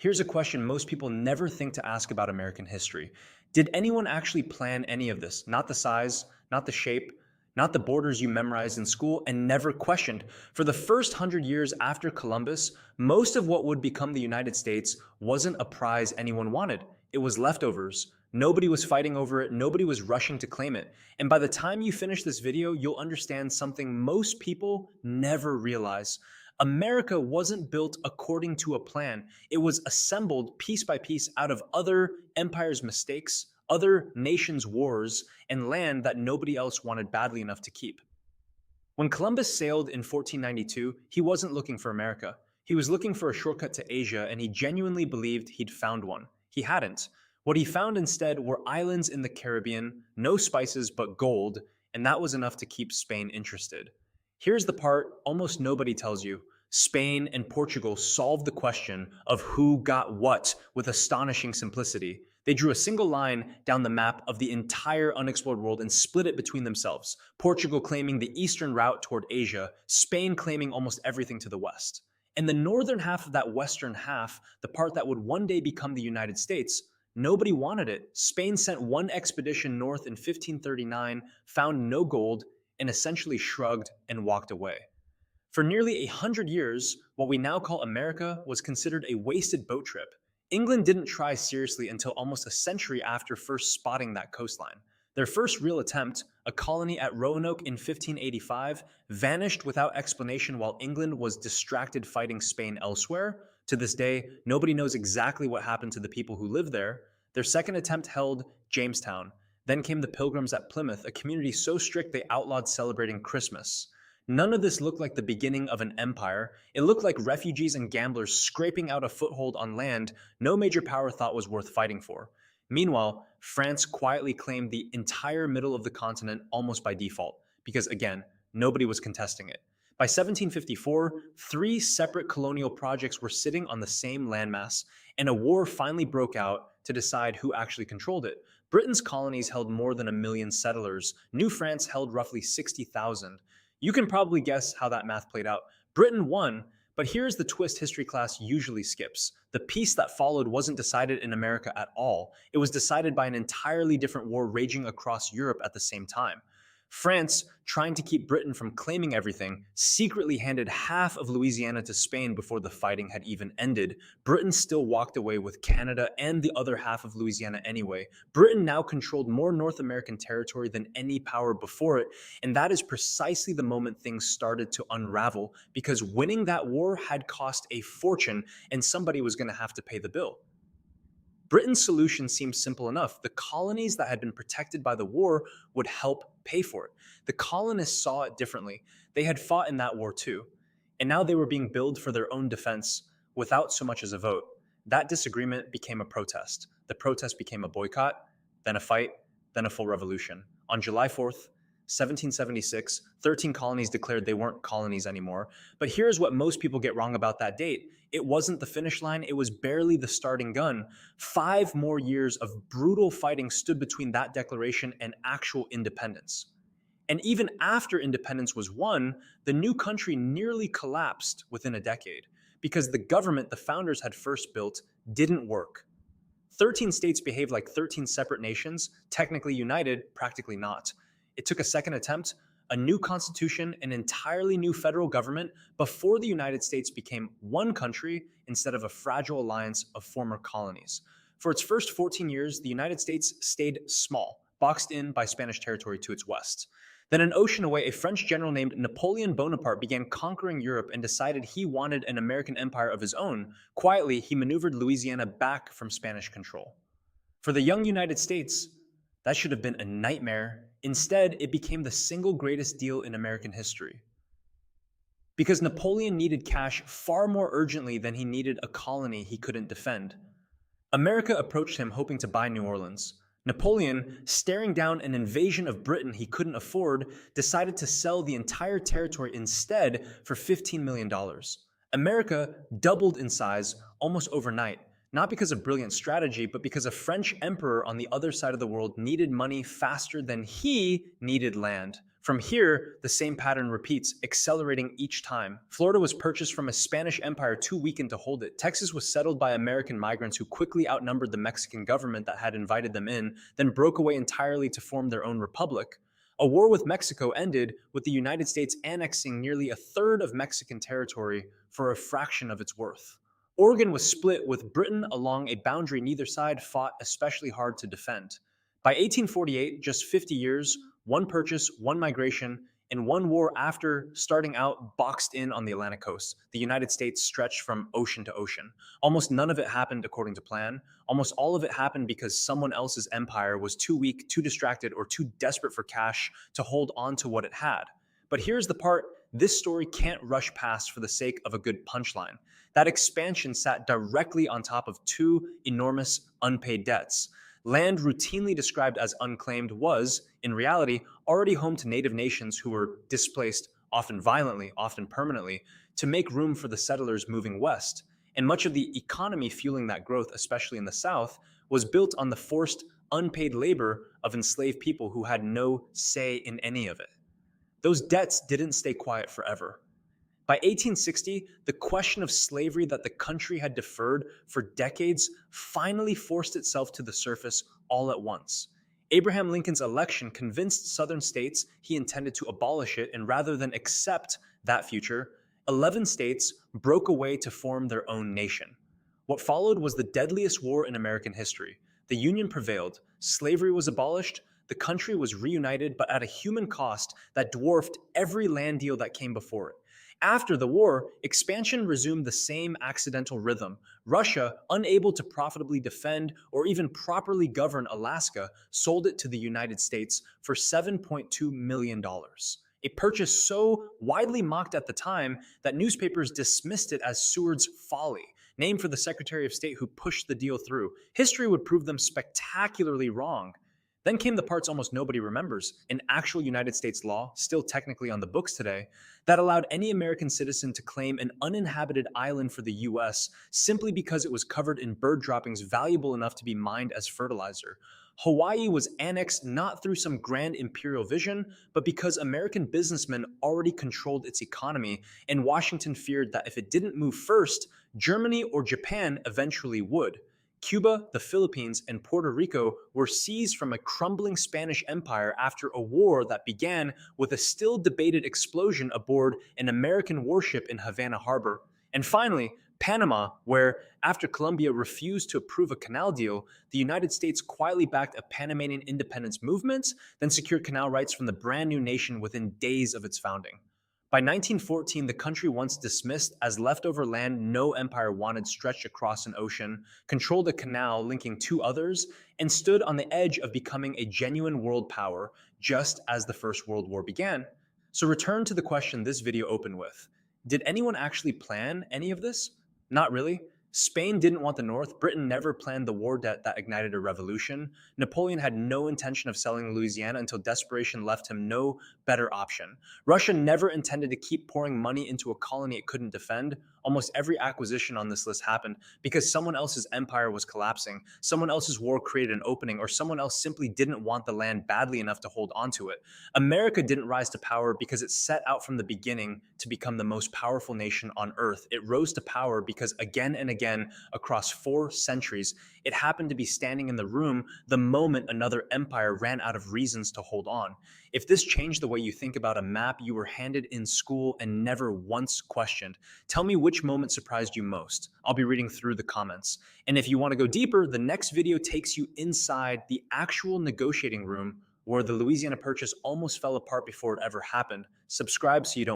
Here's a question most people never think to ask about American history. Did anyone actually plan any of this? Not the size, not the shape, not the borders you memorized in school and never questioned. For the first 100 years after Columbus, most of what would become the United States wasn't a prize anyone wanted. It was leftovers. Nobody was fighting over it. Nobody was rushing to claim it. And by the time you finish this video, you'll understand something most people never realize. America wasn't built according to a plan. It was assembled piece by piece out of other empires' mistakes, other nations' wars, and land that nobody else wanted badly enough to keep. When Columbus sailed in 1492, he wasn't looking for America. He was looking for a shortcut to Asia, and he genuinely believed he'd found one. He hadn't. What he found instead were islands in the Caribbean, no spices but gold, and that was enough to keep Spain interested. Here's the part almost nobody tells you. Spain and Portugal solved the question of who got what with astonishing simplicity. They drew a single line down the map of the entire unexplored world and split it between themselves. Portugal claiming the eastern route toward Asia, Spain claiming almost everything to the west. And the northern half of that western half, the part that would one day become the United States, nobody wanted it. Spain sent one expedition north in 1539, found no gold, and essentially shrugged and walked away. For nearly 100 years, what we now call America was considered a wasted boat trip. England didn't try seriously until almost a century after first spotting that coastline. Their first real attempt, a colony at Roanoke in 1585, vanished without explanation while England was distracted fighting Spain elsewhere. To this day, nobody knows exactly what happened to the people who lived there. Their second attempt held Jamestown. Then came the Pilgrims at Plymouth, a community so strict they outlawed celebrating Christmas. None of this looked like the beginning of an empire. It looked like refugees and gamblers scraping out a foothold on land no major power thought was worth fighting for. Meanwhile, France quietly claimed the entire middle of the continent almost by default, because again, nobody was contesting it. By 1754, three separate colonial projects were sitting on the same landmass, and a war finally broke out to decide who actually controlled it. Britain's colonies held more than 1 million settlers. New France held roughly 60,000. You can probably guess how that math played out. Britain won, but here's the twist history class usually skips. The peace that followed wasn't decided in America at all. It was decided by an entirely different war raging across Europe at the same time. France, trying to keep Britain from claiming everything, secretly handed half of Louisiana to Spain before the fighting had even ended. Britain still walked away with Canada and the other half of Louisiana anyway. Britain now controlled more North American territory than any power before it, and that is precisely the moment things started to unravel, because winning that war had cost a fortune, and somebody was going to have to pay the bill. Britain's solution seemed simple enough. The colonies that had been protected by the war would help pay for it. The colonists saw it differently. They had fought in that war too, and now they were being billed for their own defense without so much as a vote. That disagreement became a protest. The protest became a boycott, then a fight, then a full revolution. On July 4th, 1776, 13 colonies declared they weren't colonies anymore. But here's what most people get wrong about that date. It wasn't the finish line, it was barely the starting gun. 5 more years of brutal fighting stood between that declaration and actual independence. And even after independence was won, the new country nearly collapsed within a decade because the government the founders had first built didn't work. 13 states behaved like 13 separate nations, technically united, practically not. It took a second attempt, a new constitution, an entirely new federal government before the United States became one country instead of a fragile alliance of former colonies. For its first 14 years, the United States stayed small, boxed in by Spanish territory to its west. Then an ocean away, a French general named Napoleon Bonaparte began conquering Europe and decided he wanted an American empire of his own. Quietly, he maneuvered Louisiana back from Spanish control. For the young United States, that should have been a nightmare. Instead, it became the single greatest deal in American history. Because Napoleon needed cash far more urgently than he needed a colony he couldn't defend. America approached him hoping to buy New Orleans. Napoleon, staring down an invasion of Britain he couldn't afford, decided to sell the entire territory instead for $15 million. America doubled in size almost overnight, not because of brilliant strategy, but because a French emperor on the other side of the world needed money faster than he needed land. From here, the same pattern repeats, accelerating each time. Florida was purchased from a Spanish empire too weakened to hold it. Texas was settled by American migrants who quickly outnumbered the Mexican government that had invited them in, then broke away entirely to form their own republic. A war with Mexico ended with the United States annexing nearly a third of Mexican territory for a fraction of its worth. Oregon was split, with Britain along a boundary neither side fought especially hard to defend. By 1848, just 50 years, one purchase, one migration, and one war after starting out boxed in on the Atlantic coast. The United States stretched from ocean to ocean. Almost none of it happened according to plan. Almost all of it happened because someone else's empire was too weak, too distracted, or too desperate for cash to hold on to what it had. But here's the part this story can't rush past for the sake of a good punchline. That expansion sat directly on top of two enormous unpaid debts. Land routinely described as unclaimed was, in reality, already home to native nations who were displaced, often violently, often permanently, to make room for the settlers moving west. And much of the economy fueling that growth, especially in the South, was built on the forced, unpaid labor of enslaved people who had no say in any of it. Those debts didn't stay quiet forever. By 1860, the question of slavery that the country had deferred for decades finally forced itself to the surface all at once. Abraham Lincoln's election convinced Southern states he intended to abolish it, and rather than accept that future, 11 states broke away to form their own nation. What followed was the deadliest war in American history. The Union prevailed, slavery was abolished, the country was reunited, but at a human cost that dwarfed every land deal that came before it. After the war, expansion resumed the same accidental rhythm. Russia, unable to profitably defend or even properly govern Alaska, sold it to the United States for $7.2 million. A purchase so widely mocked at the time that newspapers dismissed it as Seward's folly, named for the Secretary of State who pushed the deal through. History would prove them spectacularly wrong. Then came the parts almost nobody remembers, an actual United States law, still technically on the books today, that allowed any American citizen to claim an uninhabited island for the US simply because it was covered in bird droppings valuable enough to be mined as fertilizer. Hawaii was annexed not through some grand imperial vision, but because American businessmen already controlled its economy, and Washington feared that if it didn't move first, Germany or Japan eventually would. Cuba, the Philippines, and Puerto Rico were seized from a crumbling Spanish empire after a war that began with a still debated explosion aboard an American warship in Havana Harbor. And finally, Panama, where, after Colombia refused to approve a canal deal, the United States quietly backed a Panamanian independence movement, then secured canal rights from the brand new nation within days of its founding. By 1914, the country, once dismissed as leftover land no empire wanted stretched across an ocean, controlled a canal linking two others, and stood on the edge of becoming a genuine world power, just as the First World War began. So return to the question this video opened with. Did anyone actually plan any of this? Not really. Spain didn't want the North. Britain never planned the war debt that ignited a revolution. Napoleon had no intention of selling Louisiana until desperation left him no better option. Russia never intended to keep pouring money into a colony it couldn't defend. Almost every acquisition on this list happened because someone else's empire was collapsing, someone else's war created an opening, or someone else simply didn't want the land badly enough to hold onto it. America didn't rise to power because it set out from the beginning to become the most powerful nation on earth. It rose to power because again and again, across 4 centuries, it happened to be standing in the room the moment another empire ran out of reasons to hold on. If this changed the way you think about a map you were handed in school and never once questioned, tell me which moment surprised you most. I'll be reading through the comments. And if you want to go deeper, the next video takes you inside the actual negotiating room where the Louisiana Purchase almost fell apart before it ever happened. Subscribe so you don't